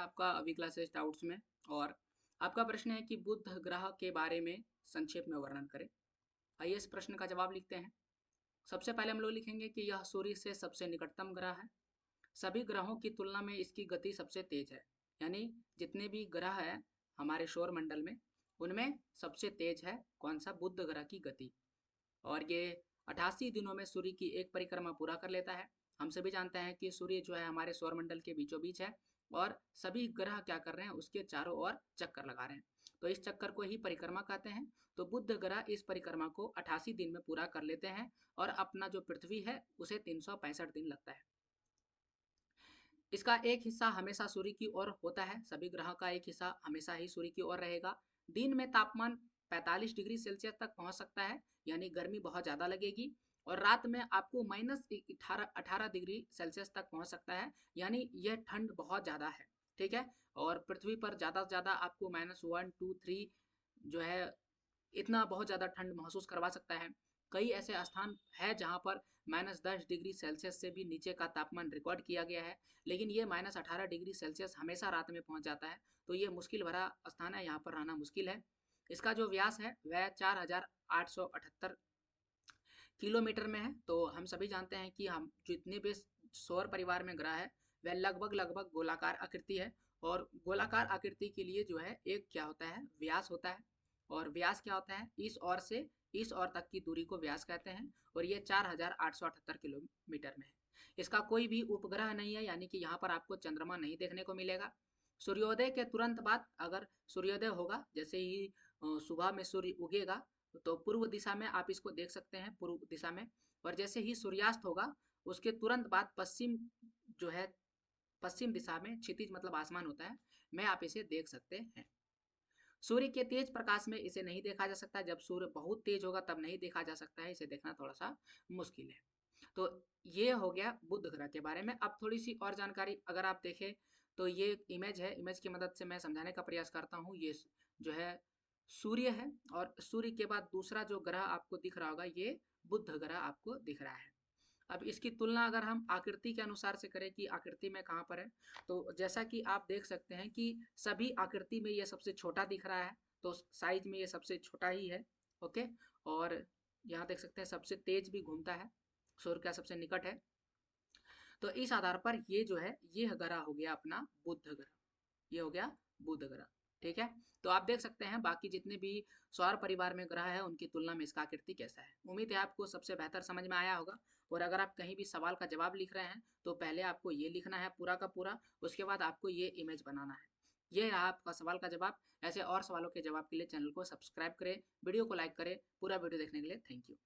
आपका अभी classes doubts में। और आपका प्रश्न है कि बुध ग्रह के बारे में संक्षेप में वर्णन करें। आइए इस प्रश्न का जवाब लिखते हैं। सबसे पहले हम लोग लिखेंगे कि यह सूर्य से सबसे निकटतम ग्रह है। सभी ग्रहों की तुलना में इसकी गति सबसे तेज है। यानी जितने भी ग्रह हैं हमारे सौर मंडल में, उनमें सबसे तेज है कौन सा? बुध ग्रह की गति। और ये 88 दिनों में सूर्य की एक परिक्रमा पूरा कर लेता है। हम सभी जानते हैं कि सूर्य जो है हमारे सौरमंडल के बीचों बीच है और सभी ग्रह क्या कर रहे हैं? उसके चारों ओर चक्कर लगा रहे हैं। तो इस चक्कर को ही परिक्रमा कहते हैं। तो बुध ग्रह इस परिक्रमा को 88 दिन में पूरा कर लेते हैं और अपना जो पृथ्वी है उसे 365 दिन लगता है। इसका एक हिस्सा हमेशा सूर्य की ओर होता है। सभी ग्रहों का एक हिस्सा हमेशा ही सूर्य की ओर रहेगा। दिन में तापमान 45 डिग्री सेल्सियस तक पहुंच सकता है, यानी गर्मी बहुत ज़्यादा लगेगी। और रात में आपको -18 डिग्री सेल्सियस तक पहुंच सकता है, यानी यह ठंड बहुत ज़्यादा है। ठीक है। और पृथ्वी पर ज़्यादा से ज़्यादा आपको -1, 2, 3 जो है इतना बहुत ज़्यादा ठंड महसूस करवा सकता है। कई ऐसे स्थान है जहाँ पर -10 डिग्री सेल्सियस से भी नीचे का तापमान रिकॉर्ड किया गया है, लेकिन ये -18 डिग्री सेल्सियस हमेशा रात में पहुँच जाता है। तो ये मुश्किल भरा स्थान है, यहाँ पर रहना मुश्किल है। इसका जो व्यास है वह 4878 किलोमीटर में है। तो हम सभी जानते हैं कि हम जितने भी सौर परिवार में ग्रह है वह लगभग लगभग गोलाकार आकृति है। और गोलाकार आकृति के लिए जो है एक क्या होता है? व्यास होता है। और व्यास क्या होता है? इस ओर से इस ओर तक की दूरी को व्यास कहते हैं। और ये 4878 किलोमीटर में है। इसका कोई भी उपग्रह नहीं है, यानी कि यहाँ पर आपको चंद्रमा नहीं देखने को मिलेगा। सूर्योदय के तुरंत बाद अगर सूर्योदय होगा, जैसे ही सुबह में सूर्य उगेगा, तो पूर्व दिशा में आप इसको देख सकते हैं, पूर्व दिशा में। और जैसे ही सूर्यास्त होगा उसके तुरंत बाद पश्चिम जो है, पश्चिम दिशा में क्षितिज मतलब आसमान होता है, में आप इसे देख सकते हैं। सूर्य के तेज प्रकाश में इसे नहीं देखा जा सकता। जब सूर्य बहुत तेज होगा तब नहीं देखा जा सकता है, इसे देखना थोड़ा सा मुश्किल है। तो ये हो गया बुध ग्रह के बारे में। अब थोड़ी सी और जानकारी अगर आप देखें तो ये एक इमेज है, इमेज की मदद से मैं समझाने का प्रयास करता हूँ। ये जो है सूर्य है, और सूर्य के बाद दूसरा जो ग्रह आपको दिख रहा होगा ये बुध ग्रह आपको दिख रहा है। अब इसकी तुलना अगर हम आकृति के अनुसार से करें कि आकृति में कहाँ पर है, तो जैसा कि आप देख सकते हैं कि सभी आकृति में ये सबसे छोटा दिख रहा है। तो साइज में ये सबसे छोटा ही है। ओके। और यहाँ देख सकते हैं सबसे तेज भी घूमता है, सूर्य का सबसे निकट है। तो इस आधार पर ये जो है ये ग्रह हो गया अपना बुध ग्रह। ये हो गया बुध ग्रह। ठीक है। तो आप देख सकते हैं बाकी जितने भी सौर परिवार में ग्रह है उनकी तुलना में इसका आकृति कैसा है। उम्मीद है आपको सबसे बेहतर समझ में आया होगा। और अगर आप कहीं भी सवाल का जवाब लिख रहे हैं तो पहले आपको ये लिखना है पूरा का पूरा, उसके बाद आपको ये इमेज बनाना है। ये रहा आपका सवाल का जवाब। ऐसे और सवालों के जवाब के लिए चैनल को सब्सक्राइब करें, वीडियो को लाइक करें। पूरा वीडियो देखने के लिए थैंक यू।